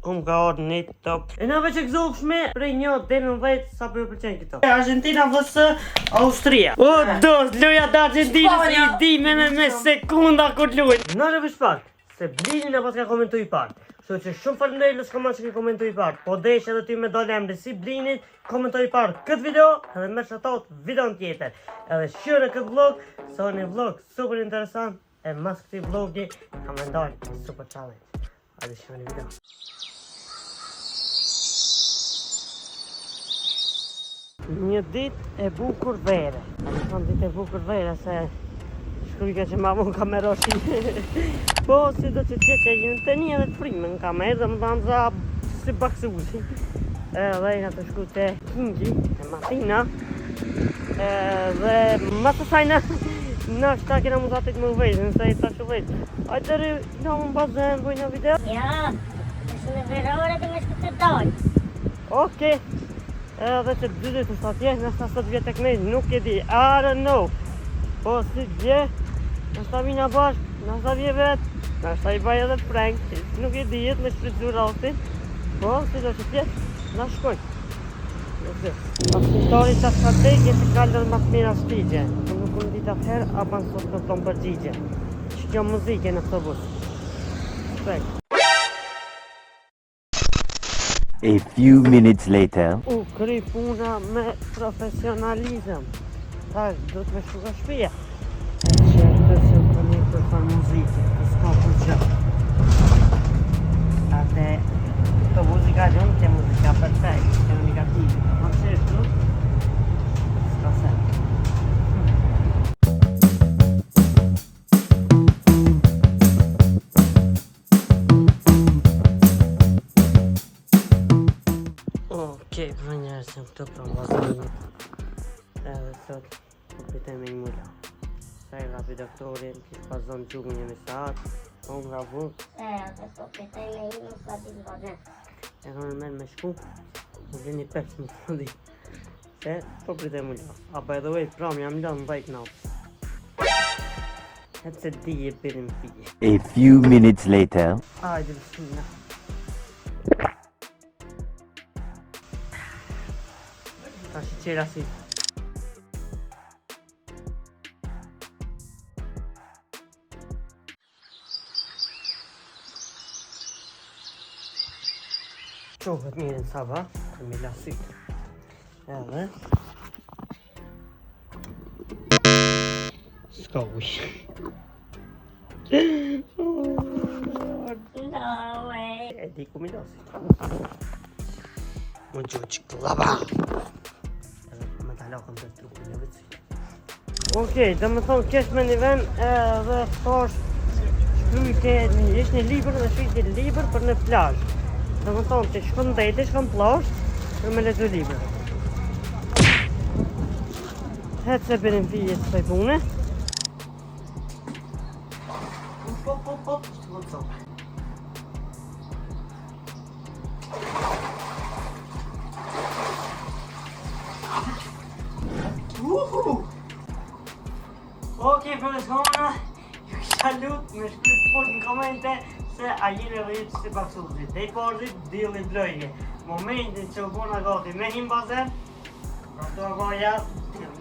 ka orë një top. E na veç e këzofshme prej 1 deri në 10 sa për ju pëlqen këto. Argentina vs Austria. O dos, loja të Argentinës i di me sekunda kur luajt. Në rëvesh pak, se Blini na pas ka komentu i parë. Kështu që shumë faleminderit në shkoman që ke komentu i parë. Po desh edhe ty me dole emri si Blinit, komentoj i parë këtë video edhe me shatot videon tjetër. Edhe shqyre këtë vlog, se o një vlog super interesant. E mas këti vlogi kam me ndalë super challenge. Hajde shqyre një video. Një dit e bukur vere. Një thonë dit e bukur vere se shkryke që ma mund kameroshi. Po, si do që që jenë të një edhe të frimë në kamerë dhe më dhanë za si baksuzi. Dhe nga të shku të Kingi, e Matina. Dhe ma të sajna, në shta kena mu zatit më uvejtë, nëse i ta shuvejtë. Ajë të rri, në më bazen, bëj në video? Ja, nësë në verore të me shku të dojnë. Oke, edhe që 2 ditë të satje, nësta sot vjetë e knejtë, nuk e di, I don't know. Po, si gje, nësta vina bashkë, nësta vje vetë, nësta i baj edhe prank, nuk e di jetë me shfridzur rastin. Po, si do që tjetë, na shkoj. Pasnitori që strategje që ka lërë mas mira shtigje. Nuk unë ditë atëherë, a ban sot në tonë përgjigje. Që kjo muzike në këtë bus. Shpek. A few minutes later. U kry puna me profesionalizëm. Tash, do të me shku ka shpia. Që e të që të një për farë muzike, të s'ka për gjë. Ate, këto muzika gjënë, të muzika perfekt, që në negativë. Ma qështu, s'ka se. Okej, për njerës jam këto për vazhërinë. Edhe sot, po pite me një mulla. Sa i rapi doktorin, kishë pas zonë gjugë një misat, po më nga vuk. Edhe po pite me një misat i vazhen. E kam e merë me shku, më dhe një peps më të di. Se, po pite mulla. A by the way, pram, jam lënë më bajk naut. Hëtë se di e birim pije. A few minutes later. Ajde, bismillah. Ta shi qera si. Qohët mirën saba, të mi la sytë. Edhe s'ka uj. E di ku mi la sytë. Më gjohë që klaba. Edhe më të halakëm të trupin e vëtësi. Okej, dhe më thonë kesh me një ven edhe thash shkrujke, ishtë një libër dhe shkrujke libër për në plazh. Dhe më thonë që shkën dhejti, shkën plazh për me lezu libër. Hetë se bërim pije së taj pune. Hop, që më të sope. Okej, për në shkona, ju kisha lutë me shkryt fort në komente se a jene rritë si baksuzit. Dhe i parëzit, dili blojke. Momentin që u bona gati me him bazen, ato agoja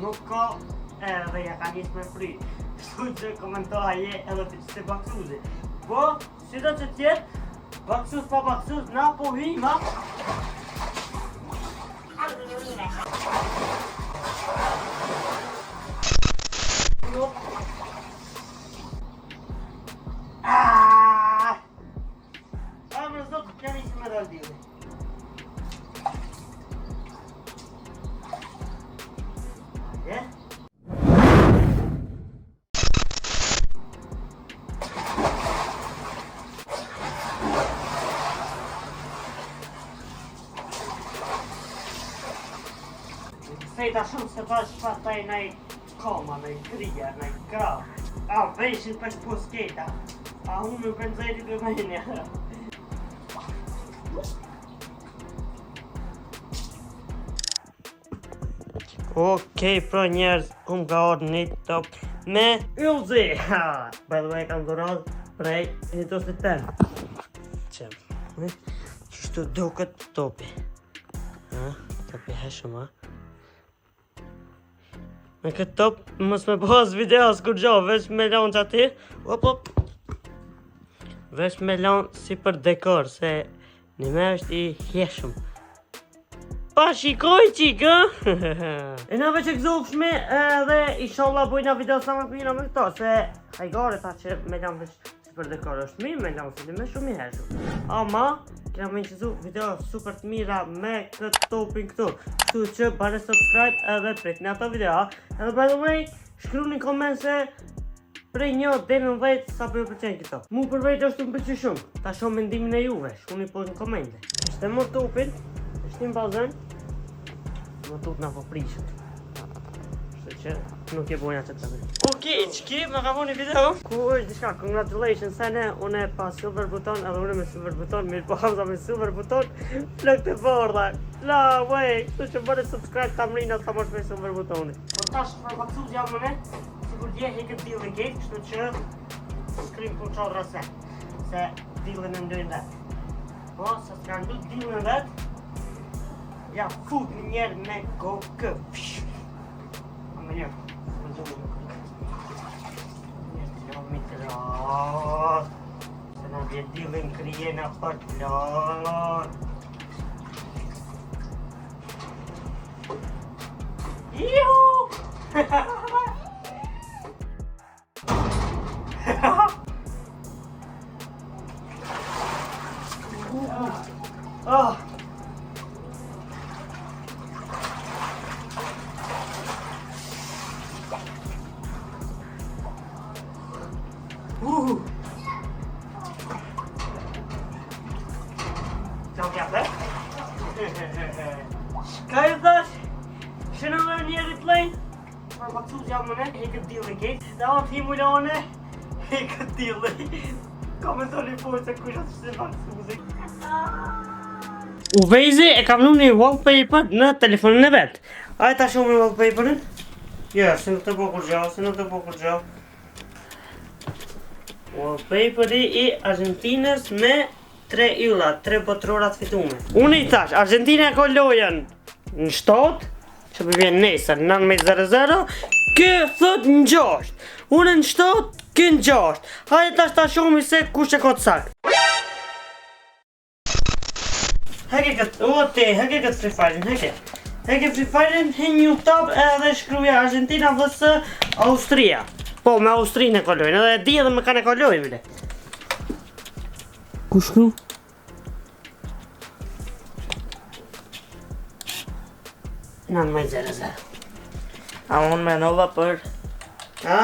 nuk ka edhe ja ka njës me fri. Kështu që komentoha je edhe të si baksuzit. Po, si do që tjetë, baksuz pa baksuz, na po hima. Më zotë të janë ishë me daldile. Ajde. Sejta shumë se pas shpataj nëj koma, nëj krija, nëj krav. A veshin për shpo sketa. A unë në pëndzajti për menja. Okej, pra njerëz, unë ka orë një top me Ylzi. By the way, kam dhurat prej editosit tem. Që Kështu duket topi. Topi heshëm, Me këtë top, mos me pas video s'kur gjo, veç me lanë që ati. Veç me lanë si për dekor, se në me është i heshëm. Pa shikoj qikë, E na veç e këzofshme edhe inshallah bojna video sa më të mira me këto, se hajgare ta që me lanë veç si për dekor është mirë, me lanë si me shumë i heshëm. Ama, kena me nqizu video super të mira me këtë topin këtu. Kështu që bare subscribe edhe prit në ato video. Edhe by the way, shkru një koment se prej 1 deri në 10 sa për ju pëlqen këto. Mu për vejt është më pëlqy shumë. Ta shoh mendimin e juve, shkruani po në komente. Ishte më topin, ishte në bazen, më top na po prishet. Kështu që nuk e bojna që të të Okej, qki, më ka një video ku është diçka, congratulations sene, une pa silver buton edhe une me silver buton, mirë po Hamza me silver buton, plëk të bordha, la, wej, kështu që bërë subscribe ta mrina sa mosh me silver butoni. Po tash për baksu t'jam me, sigur dje heket deal e kejt, kështu që skrim për qadra se dealin e ndojnë vetë. Po, se s'ka ndu dealin e vetë, ja fut një njerë me kokë, me njerë. Se në vje dilin kryena për plot. Iu! Don't get that. Shka ju thash? Shënë dhe njerit lejnë? Për baksu t'jam mëne, heket dili kejt. Dhe anë ti mullone, heket dili. Komentoni po se kushat shtë baksu muzik. Uvejzi e kam një wallpaper në telefonin e vetë. A e ta shumë një wallpaperin? Ja, se nuk të po kur gjo, Wallpaperi i Argentinës me 3 ylla, 3 botrorat fitume. Unë i thash, Argentina ka lojën në 7, që për vjen nesër, 19:00, kë thot në 6. Unë në 7, kë në 6. Hajde tash ta shohmi se kush e ka të sakt. Heke këtë Free Fire-in, heke Free Fire-in, hen një tab edhe shkruja Argentina vs Austria. Po, me Austrinë e kalojnë, edhe e di edhe me kanë e kalojnë, vile. Ku shkru? Në 19:00. A unë me nova për... Ha?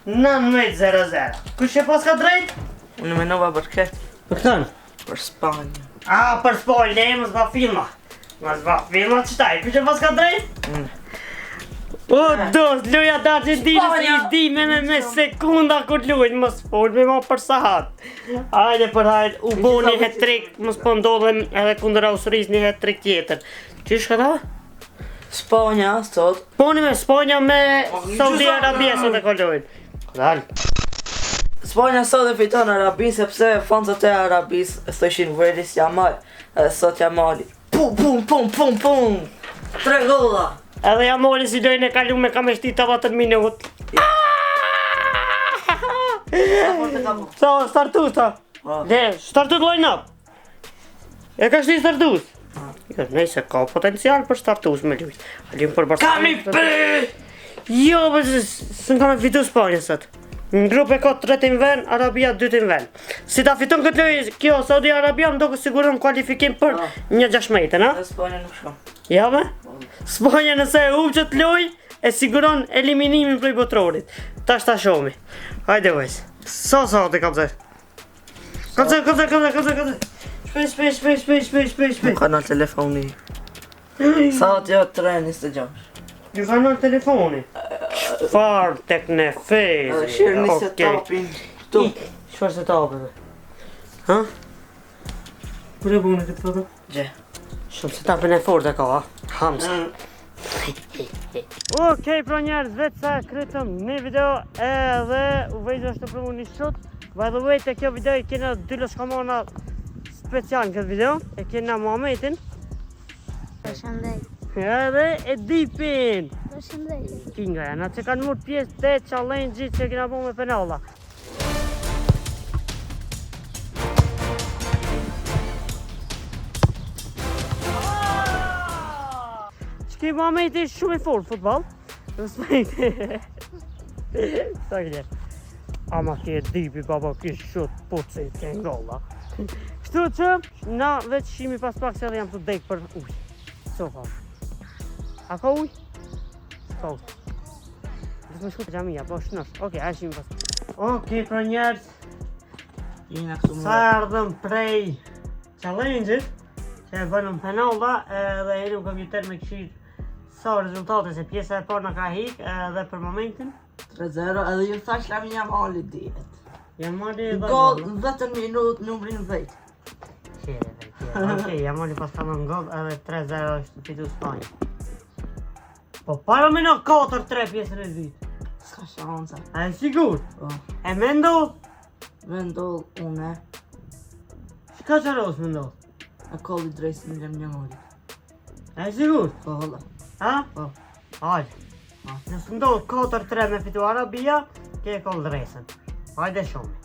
19:00. Kush e pas ka drejt? Unë me nova për këtë? Për kënë? Për Spanjë. Për Spanjë, ne mos ba filma. Qëtaj, kush e pas ka drejt? O, dos, loja të Argentinës i di me sekunda kur lujnë, mos folë me ma për sahat. Hajde për hajde, u bo një hat-trick, mos po ndodhem edhe kundër Austrisë një hat-trick tjetër. Qysh ka ta? Spanja, sot. Poni me Spanja me Saudi Arabia sot e kalojnë. Dal. Spanja sot e fiton Arabin sepse fansat e Arabis sot ishin Veris Jamal, edhe sot Jamali. Pum, 3 golla. Edhe Jamali si dojnë e kalu me kam e shti 80 minut. Sa, startus ta. Startus line up. E ka shti startus. Nëjse ka potencial për startus me lujt. Alim për Barcelona. Kam i për! Jo, për së në kam e fitu Spanja sot. Në grup e ka 3 ven, Arabia 2 ven. Si ta fiton këtë lojë, kjo Saudi Arabia më do këtë siguron kualifikim për 1/16, na? Spanja nuk shko. Ja me? Spanja nëse e umë që të lojë, e siguron eliminimin prej botrorit. Tash ta shomi. Hajde vajs. Sa të kam zë? Kam zë. Shpej. Nuk ka në telefoni. Sa të jo 3:26. Ju ka në telefoni. Çfarë tek në fejzi? Shirë një se tapin. Tu. Çfarë se tapin? Ha? Kur e bune këtë foto? Gje. Shumë se tapin e fort e ka, ha? Hamza. Okej, pra njerëz, vetë sa krytëm një video edhe u vejtë është të përmu një shut. By the way, të kjo video i kena 2 lëshkamona special në këtë video. E kena Muhametin. Përshëndetje. Edhe Edipin. Përshëndetje. Kinga janë atë që kanë mërë pjesë të challenge-it që kena po me penalla. Shki Muhameti shumë i fort futbol. Respekt. Sa gje. Ama ki Edipi baba ki shut puci ke ngolla. Kështu që na veç shimi pas pak se edhe jam të dek për uj. So fa. A ka uj? Ska uj. Dhe më shku të gjamija, po shnosh. Oke, a shimi pas. Oke, pra njerës. Jena këtu Sa ardhëm prej challenge-it që e bënëm penalla edhe jeni në kompjuter me këshirë sa rezultate se pjesa e parë na ka hik edhe për momentin 3-0 edhe ju thash lam jam ali dihet. jam mali Gol në 10 minutë numrin 10. Qere vetë. Okej, jam mali pas kanon gol edhe 3-0 është fitu Spanja. Po para me në 4-3 pjesën e dytë. Ska shansa. A e sigur? Po. E me ndodh? Vendol une. Shka qaros me ndodh? E kolli drejsin në një mori. A e sigur? Po holla. Ha? Po. Hajde. Nësë ndodh 4-3 me fitu Arabia, ke e koll dresën. Hajde shumë.